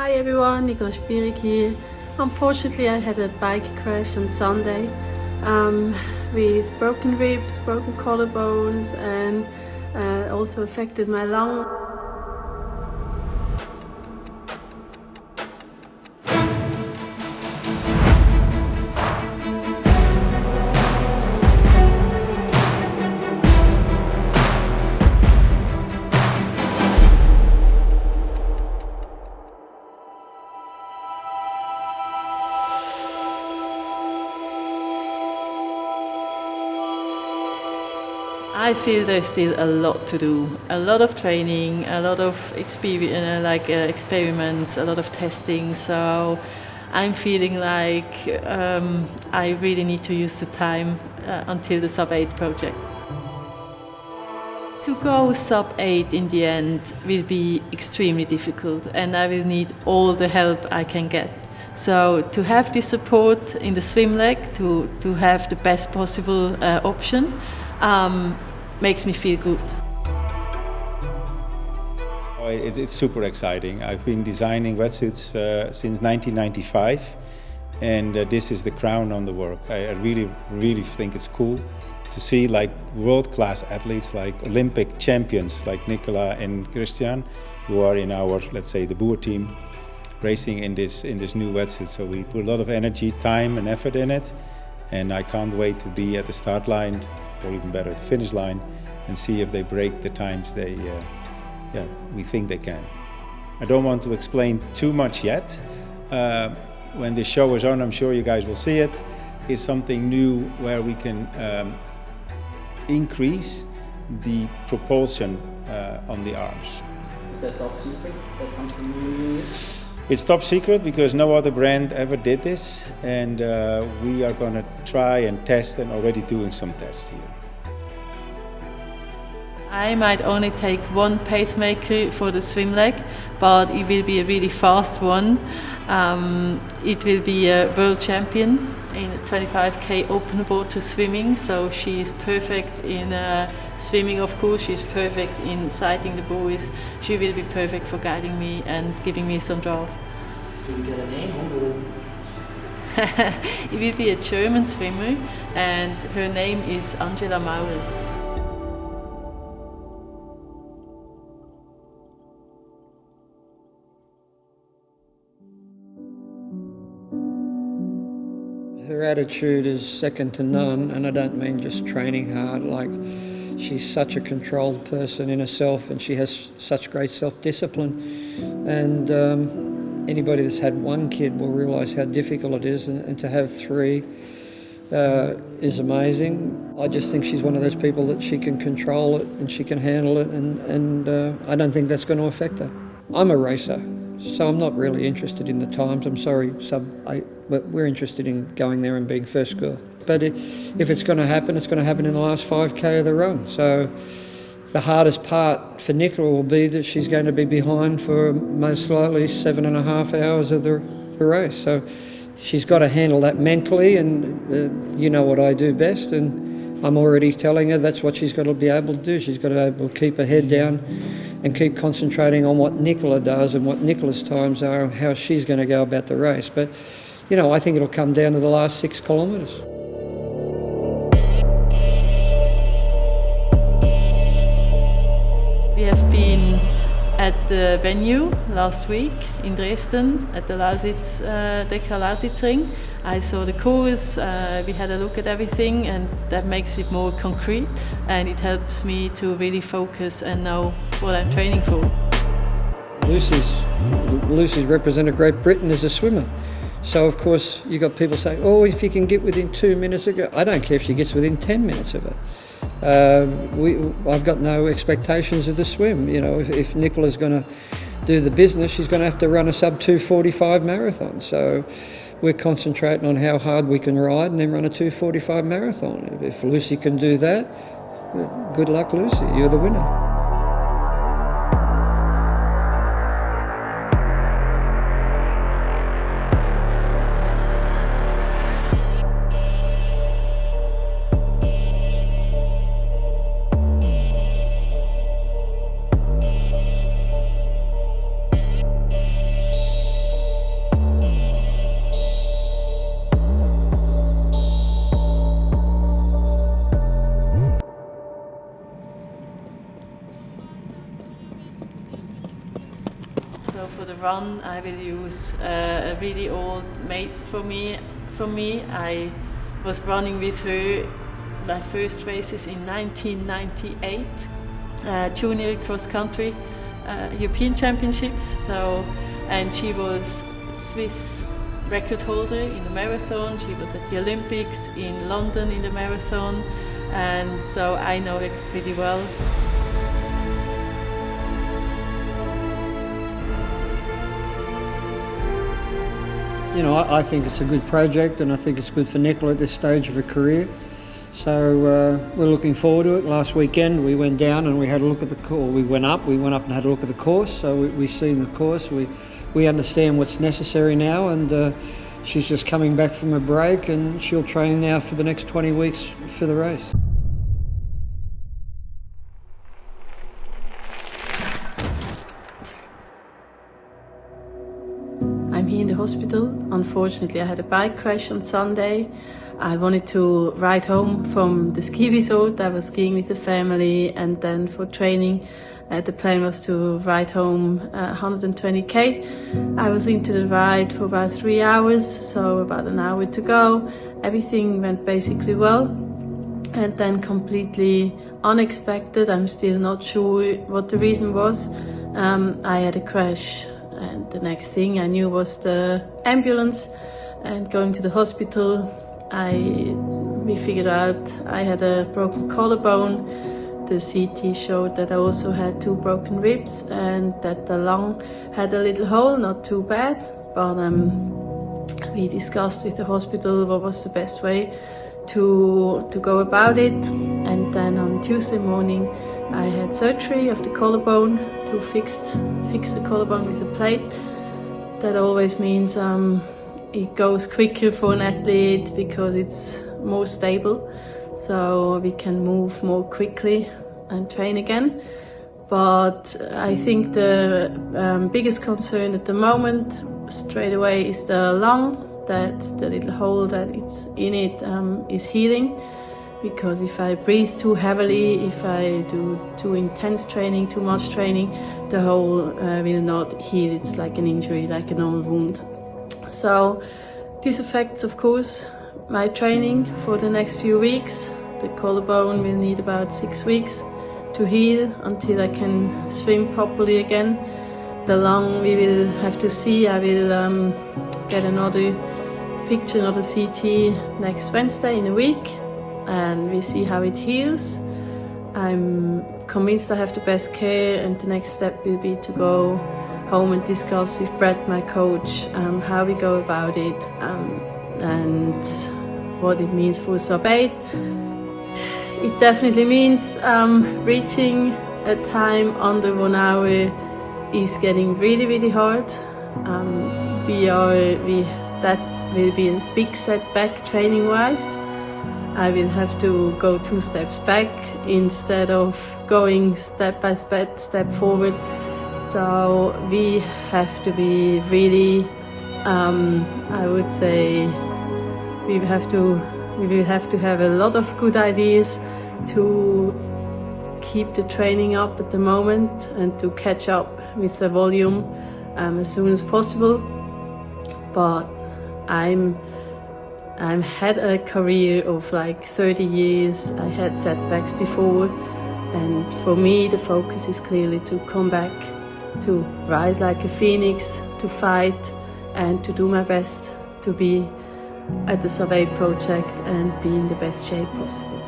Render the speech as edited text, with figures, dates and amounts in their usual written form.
Hi everyone, Nickolas here. Unfortunately, I had a bike crash on Sunday with broken ribs, broken collarbones, and also affected my lung. I feel there's still a lot to do, a lot of training, a lot of experience, experiments, a lot of testing. So I'm feeling like I really need to use the time until the Sub8 project. To go Sub8 in the end will be extremely difficult, and I will need all the help I can get. So to have this support in the swim leg, to have the best possible option, makes me feel good. It's super exciting. I've been designing wetsuits since 1995, and this is the crown on the work. I really think it's cool to see like world-class athletes, like Olympic champions like NICOLA and Christian, who are in our, let's say, the Boer team, racing in this new wetsuit. So we put a lot of energy, time and effort in it, and I can't wait to be at the start line, or even better, at the finish line, and see if they break the times we think they can. I don't want to explain too much yet. When the show is on, I'm sure you guys will see it. It's something new where we can increase the propulsion on the arms. Is that top secret? That's something new? It's top secret because no other brand ever did this, and we are going to try and test, and already doing some tests here. I might only take one pacemaker for the swim leg, but it will be a really fast one. It will be a world champion in 25k open water swimming, so she is perfect in swimming, of course. She's perfect in sighting the buoys. She will be perfect for guiding me and giving me some draft. Do you get a name? Who will It will be a German swimmer, and her name is Angela Maurel. Her attitude is second to none, and I don't mean just training hard. Like, she's such a controlled person in herself, and she has such great self-discipline. And anybody that's had one kid will realise how difficult it is, and to have three is amazing. I just think she's one of those people that she can control it and she can handle it, and I don't think that's going to affect her. I'm a racer, so I'm not really interested in the times. I'm sorry, Sub8, but we're interested in going there and being first girl. But if it's going to happen, it's going to happen in the last 5k of the run. So the hardest part for Nickola will be that she's going to be behind for most likely 7.5 hours of the race. So she's got to handle that mentally, and you know what I do best, and I'm already telling her that's what she's got to be able to do. She's got to be able to keep her head down and keep concentrating on what Nickola does and what Nickola's times are and how she's going to go about the race. But, you know, I think it'll come down to the last 6 kilometres. We have been at the venue last week in Dresden at the Lausitzring. I saw the course, we had a look at everything, and that makes it more concrete, and it helps me to really focus and know what I'm training for. Lucy's represented Great Britain as a swimmer. So of course you got people saying, oh, if you can get within 2 minutes of it. I don't care if she gets within 10 minutes of it. I've got no expectations of the swim. You know, if Nickola's going to do the business, she's going to have to run a sub-2:45 marathon. So we're concentrating on how hard we can ride and then run a 2:45 marathon. If Lucy can do that, good luck, Lucy. You're the winner. run, I will use a really old mate for me. I was running with her my first races in 1998, junior cross country European Championships. So, and she was Swiss record holder in the marathon. She was at the Olympics in London in the marathon, and so I know her pretty well. You know, I think it's a good project, and I think it's good for Nickola at this stage of her career. So we're looking forward to it. Last weekend we went down and we had a look at the course. We went up and had a look at the course. So we've seen the course. We understand what's necessary now, and she's just coming back from a break, and she'll train now for the next 20 weeks for the race. I'm here in the hospital. Unfortunately, I had a bike crash on Sunday. I wanted to ride home from the ski resort. I was skiing with the family, and then for training, the plan was to ride home 120k. I was into the ride for about 3 hours, so about an hour to go. Everything went basically well, and then completely unexpected. I'm still not sure what the reason was. I had a crash. And the next thing I knew was the ambulance, and going to the hospital, we figured out I had a broken collarbone. The CT showed that I also had 2 broken ribs and that the lung had a little hole, not too bad, but we discussed with the hospital what was the best way to go about it. And then on Tuesday morning I had surgery of the collarbone to fix the collarbone with a plate. That always means it goes quicker for an athlete because it's more stable, so we can move more quickly and train again. But I think the biggest concern at the moment straight away is the lung, that the little hole that it's in it is healing. Because if I breathe too heavily, if I do too intense training, too much training, the hole will not heal. It's like an injury, like a normal wound. So this affects, of course, my training for the next few weeks. The collarbone will need about 6 weeks to heal until I can swim properly again. The lung, we will have to see. I will get another picture, another CT next Wednesday in a week, and we see how it heals. I'm convinced I have the best care, and the next step will be to go home and discuss with Brett, my coach, how we go about it, and what it means for Sub8. It definitely means reaching a time under 1 hour is getting really, really hard. That will be a big setback training-wise. I will have to go 2 steps back instead of going step by step forward. So we have to be really, I would say, we will have to have a lot of good ideas to keep the training up at the moment and to catch up with the volume as soon as possible. But I'm had a career of like 30 years. I had setbacks before, and for me the focus is clearly to come back, to rise like a phoenix, to fight and to do my best to be at the Sub8 project and be in the best shape possible.